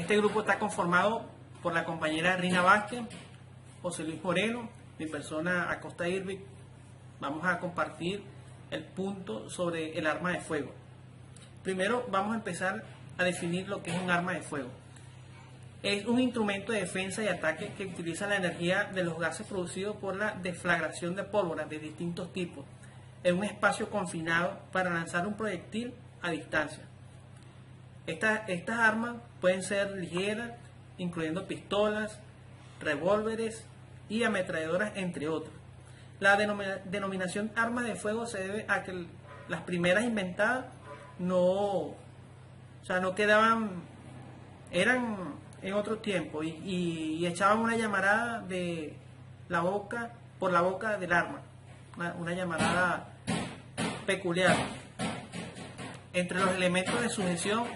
Este grupo está conformado por la compañera Rina Vázquez, José Luis Moreno, mi persona Acosta Irving. Vamos a compartir el punto sobre el arma de fuego. Primero vamos a empezar a definir lo que es un arma de fuego. Es un instrumento de defensa y ataque que utiliza la energía de los gases producidos por la deflagración de pólvora de distintos tipos en un espacio confinado para lanzar un proyectil a distancia. Estas armas pueden ser ligeras, incluyendo pistolas, revólveres y ametralladoras, entre otros. La denominación arma de fuego se debe a que las primeras inventadas no quedaban, eran en otro tiempo y echaban una llamarada de la boca por la boca del arma, una llamarada peculiar. Entre los elementos de sujeción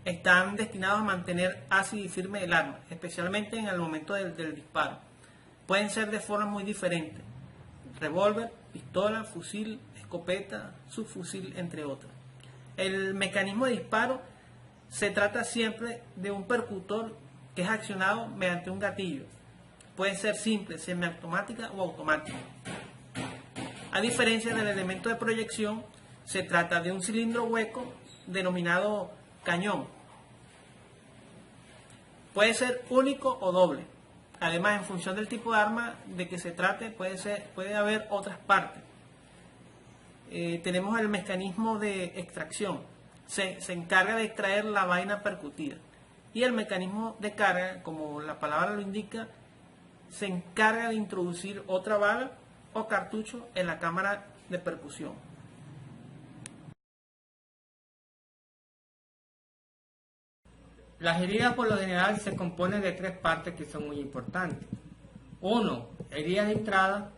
están destinados a mantener ácido y firme el arma, especialmente en el momento del disparo. Pueden ser de formas muy diferentes: revólver, pistola, fusil, escopeta, subfusil, entre otras. El mecanismo de disparo se trata siempre de un percutor que es accionado mediante un gatillo. Puede ser simple, semiautomática o automática. A diferencia del elemento de proyección, se trata de un cilindro hueco denominado cañón. Puede ser único o doble. Además, en función del tipo de arma de que se trate, puede haber otras partes. Tenemos el mecanismo de extracción. Se encarga de extraer la vaina percutida. Y el mecanismo de carga, como la palabra lo indica, se encarga de introducir otra bala o cartucho en la cámara de percusión. Las heridas por lo general se componen de tres partes que son muy importantes. 1. Heridas de entrada.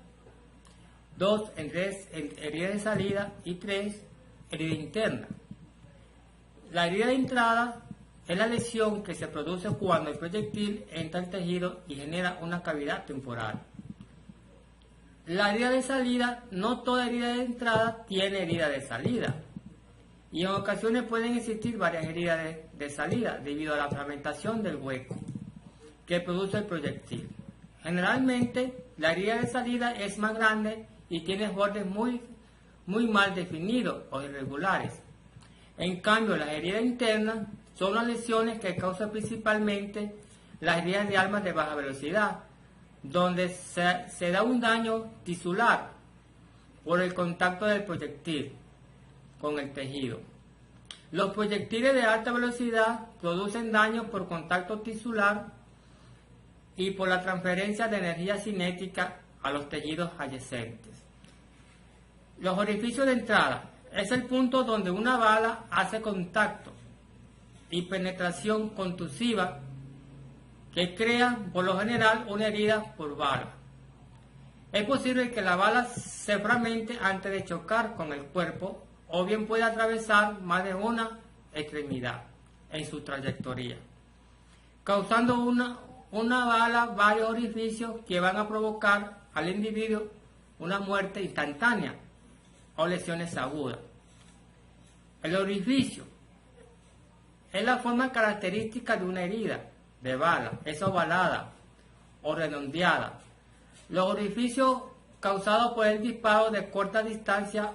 2. Heridas de salida. Y 3. Herida interna. La herida de entrada es la lesión que se produce cuando el proyectil entra al tejido y genera una cavidad temporal. La herida de salida, no toda herida de entrada tiene herida de salida. Y en ocasiones pueden existir varias heridas de salida debido a la fragmentación del hueco que produce el proyectil. Generalmente la herida de salida es más grande y tiene bordes muy mal definidos o irregulares. En cambio, las heridas internas son las lesiones que causan principalmente las heridas de armas de baja velocidad, donde se da un daño tisular por el contacto del proyectil con el tejido. Los proyectiles de alta velocidad producen daño por contacto tisular y por la transferencia de energía cinética a los tejidos adyacentes. Los orificios de entrada es el punto donde una bala hace contacto y penetración contusiva que crea por lo general una herida por bala. Es posible que la bala se fragmente antes de chocar con el cuerpo, o bien puede atravesar más de una extremidad en su trayectoria, causando una bala varios orificios que van a provocar al individuo una muerte instantánea o lesiones agudas. El orificio es la forma característica de una herida de bala, es ovalada o redondeada. Los orificios causados por el disparo de corta distancia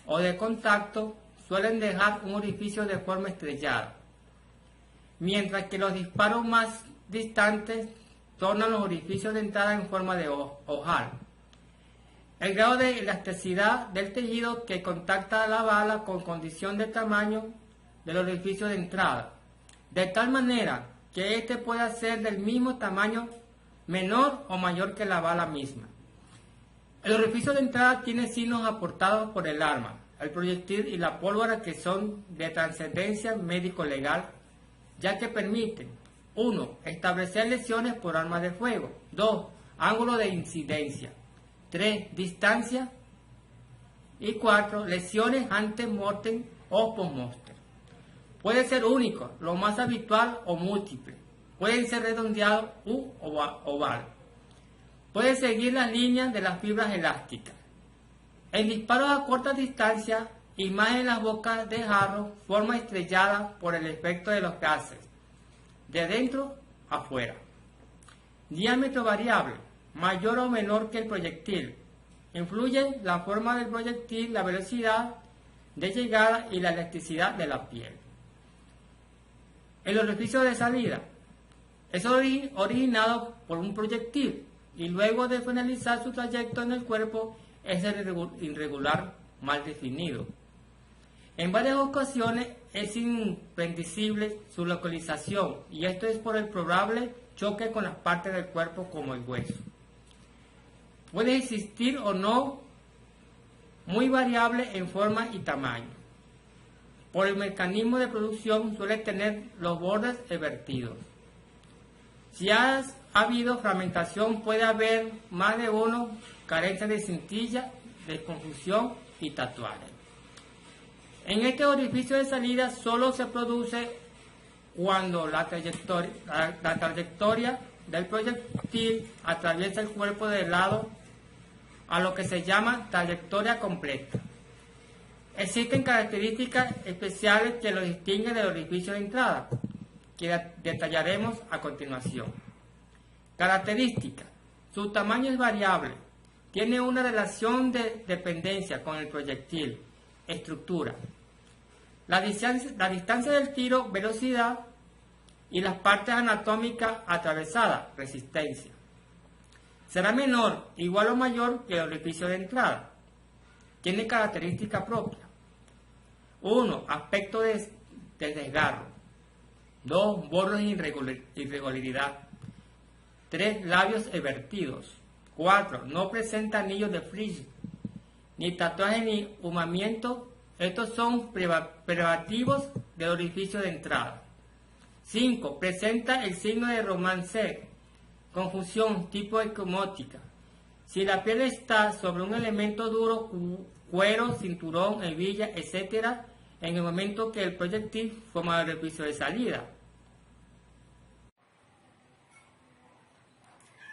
o de contacto suelen dejar un orificio de forma estrellada, mientras que los disparos más distantes tornan los orificios de entrada en forma de ojal. El grado de elasticidad del tejido que contacta la bala con condición de tamaño del orificio de entrada, de tal manera que éste pueda ser del mismo tamaño, menor o mayor que la bala misma. El orificio de entrada tiene signos aportados por el arma, el proyectil y la pólvora que son de trascendencia médico-legal, ya que permiten: 1. Establecer lesiones por arma de fuego. 2. Ángulo de incidencia. 3. Distancia. Y 4. Lesiones ante mortem o post-mortem. Puede ser único, lo más habitual, o múltiple. Pueden ser redondeados u oval. Puede seguir las líneas de las fibras elásticas. El disparo a corta distancia, y más en las bocas de jarro, forma estrellada por el efecto de los gases, de dentro a fuera. Diámetro variable, mayor o menor que el proyectil. Influye la forma del proyectil, la velocidad de llegada y la elasticidad de la piel. El orificio de salida es originado por un proyectil y luego de finalizar su trayecto en el cuerpo es irregular, mal definido. En varias ocasiones es impredecible su localización y esto es por el probable choque con las partes del cuerpo como el hueso. Puede existir o no, muy variable en forma y tamaño. Por el mecanismo de producción suele tener los bordes evertidos. Si ha habido fragmentación puede haber más de uno, carencia de cintilla, desconfusión y tatuaje. En este orificio de salida solo se produce cuando la trayectoria del proyectil atraviesa el cuerpo de lado a lo que se llama trayectoria completa. Existen características especiales que lo distinguen del orificio de entrada, que detallaremos a continuación. Características. Su tamaño es variable. Tiene una relación de dependencia con el proyectil. Estructura. La distancia del tiro, velocidad, y las partes anatómicas atravesadas, resistencia. Será menor, igual o mayor que el orificio de entrada. Tiene características propias. 1. Aspecto de desgarro. 2. Bordes e irregularidad. 3. Labios evertidos. 4. No presenta anillos de frizz, ni tatuaje ni humamiento. Estos son privativos del orificio de entrada. 5. Presenta el signo de romance, confusión, tipo esquemótica. Si la piel está sobre un elemento duro, cuero, cinturón, hebilla, etc., en el momento que el proyectil forma el orificio de salida.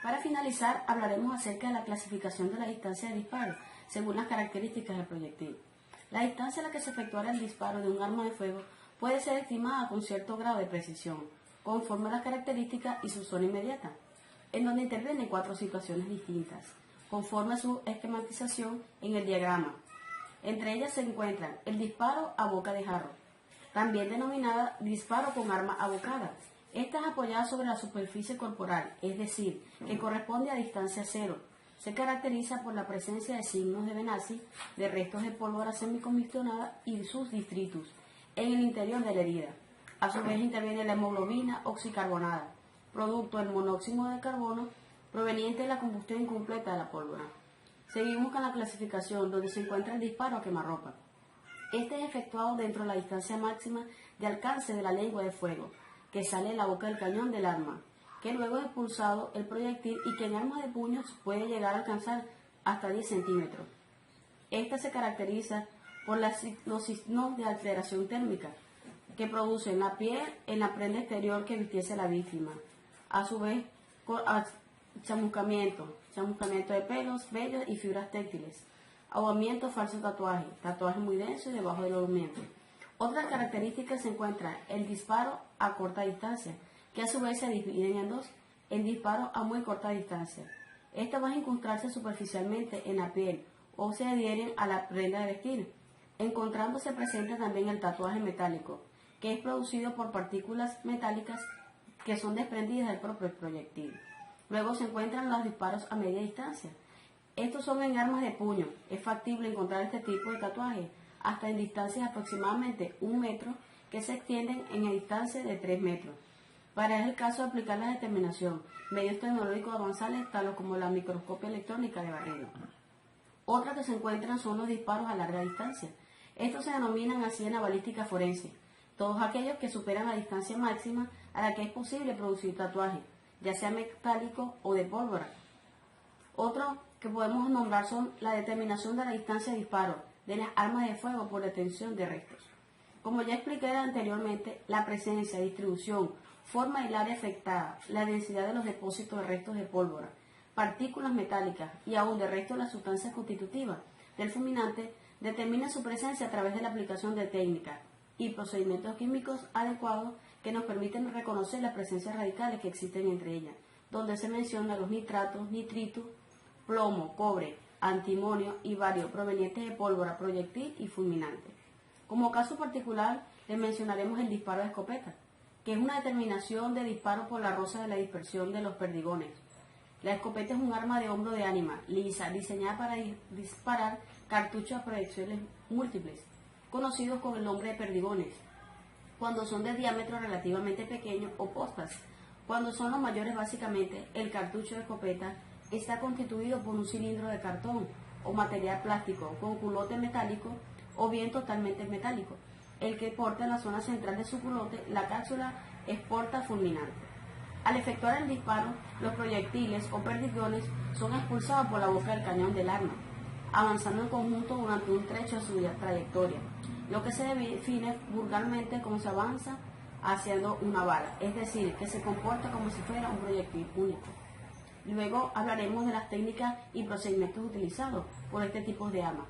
Para finalizar, hablaremos acerca de la clasificación de la distancia de disparo, según las características del proyectil. La distancia a la que se efectuará el disparo de un arma de fuego puede ser estimada con cierto grado de precisión, conforme a las características y su zona inmediata, en donde intervienen 4 situaciones distintas, conforme a su esquematización en el diagrama. Entre ellas se encuentran el disparo a boca de jarro, también denominada disparo con arma abocada. Esta es apoyada sobre la superficie corporal, es decir, que corresponde a distancia cero. Se caracteriza por la presencia de signos de Benassi, de restos de pólvora semicombustionada y sus distritos en el interior de la herida. A su vez interviene la hemoglobina oxicarbonada, producto del monóxido de carbono proveniente de la combustión incompleta de la pólvora. Seguimos con la clasificación, donde se encuentra el disparo a quemarropa. Este es efectuado dentro de la distancia máxima de alcance de la lengua de fuego, que sale de la boca del cañón del arma, que luego es expulsado el proyectil y que en armas de puños puede llegar a alcanzar hasta 10 centímetros. Esta se caracteriza por los signos de alteración térmica que produce en la piel, en la prenda exterior que vistiese la víctima. A su vez, chamuscamiento de pelos, vellos y fibras téctiles. Ahogamiento, falso tatuaje muy denso y debajo del ahogamiento. Otras características se encuentran el disparo a corta distancia, que a su vez se dividen en dos, el disparo a muy corta distancia. Estas van a encontrarse superficialmente en la piel o se adhieren a la prenda de vestir. Encontrándose presente también el tatuaje metálico, que es producido por partículas metálicas que son desprendidas del propio proyectil. Luego se encuentran los disparos a media distancia. Estos son en armas de puño. Es factible encontrar este tipo de tatuaje hasta en distancias aproximadamente 1 metro que se extienden en distancia de 3 metros. Para el caso de aplicar la determinación, medios tecnológicos avanzados tales como la microscopia electrónica de barrido. Otras que se encuentran son los disparos a larga distancia. Estos se denominan así en la balística forense, todos aquellos que superan la distancia máxima a la que es posible producir tatuaje, ya sea metálico o de pólvora. Otros que podemos nombrar son la determinación de la distancia de disparo de las armas de fuego por detención de restos. Como ya expliqué anteriormente, la presencia, distribución, forma del área afectada, la densidad de los depósitos de restos de pólvora, partículas metálicas y aún de restos de las sustancias constitutivas del fulminante determina su presencia a través de la aplicación de técnicas y procedimientos químicos adecuados que nos permiten reconocer las presencias radicales que existen entre ellas, donde se mencionan los nitratos, nitritos, plomo, cobre, antimonio y varios provenientes de pólvora, proyectil y fulminante. Como caso particular, les mencionaremos el disparo de escopeta, que es una determinación de disparo por la rosa de la dispersión de los perdigones. La escopeta es un arma de hombro de ánima, lisa, diseñada para disparar cartuchos a proyecciones múltiples, conocidos con el nombre de perdigones, cuando son de diámetro relativamente pequeño, o postas. Cuando son los mayores, básicamente, el cartucho de escopeta está constituido por un cilindro de cartón o material plástico con culote metálico o bien totalmente metálico, el que porta en la zona central de su culote la cápsula es porta fulminante. Al efectuar el disparo, los proyectiles o perdigones son expulsados por la boca del cañón del arma, avanzando en conjunto durante un trecho de su trayectoria, lo que se define vulgarmente como se avanza haciendo una bala, es decir, que se comporta como si fuera un proyectil único. Luego hablaremos de las técnicas y procedimientos utilizados por este tipo de arma.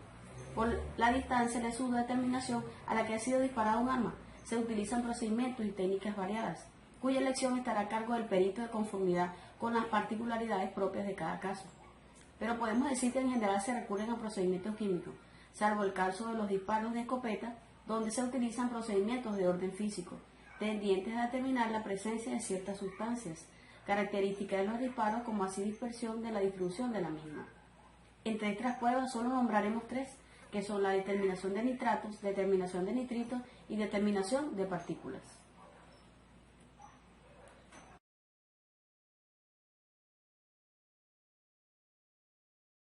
Por la distancia de su determinación a la que ha sido disparada un arma, se utilizan procedimientos y técnicas variadas, cuya elección estará a cargo del perito de conformidad con las particularidades propias de cada caso. Pero podemos decir que en general se recurren a procedimientos químicos, salvo el caso de los disparos de escopeta, donde se utilizan procedimientos de orden físico, tendientes a determinar la presencia de ciertas sustancias, características de los disparos como así dispersión de la distribución de la misma. Entre estas pruebas solo nombraremos tres, que son la determinación de nitratos, determinación de nitritos y determinación de partículas.